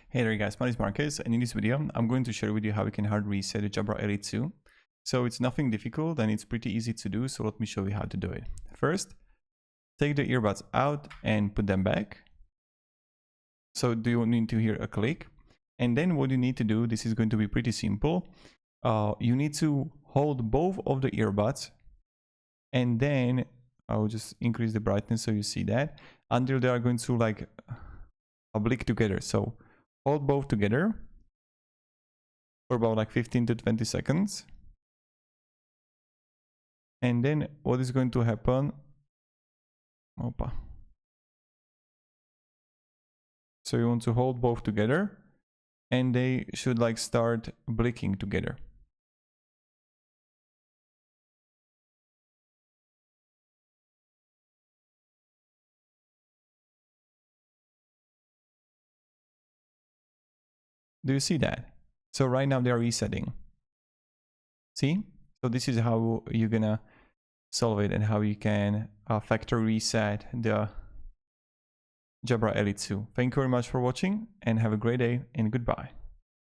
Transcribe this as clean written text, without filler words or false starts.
Hey there guys, my name is Marcus, and in this video I'm going to share with you how we can hard reset the Jabra Elite 2. So it's nothing difficult and it's pretty easy to do, so let me show you how to do it. First, take the earbuds out and put them back. So do you need to hear a click? And then what you need to do, this is going to be pretty simple. You need to hold both of the earbuds, and then I'll just increase the brightness so you see that, until they are going to like oblique together. So hold both together for about like 15 to 20 seconds. And then what is going to happen? Opa. So you want to hold both together and they should like start blinking together. Do you see that? So right now they are resetting. See? So this is how you're gonna solve it and how you can factory reset the Jabra Elite 2. Thank you very much for watching and have a great day and goodbye.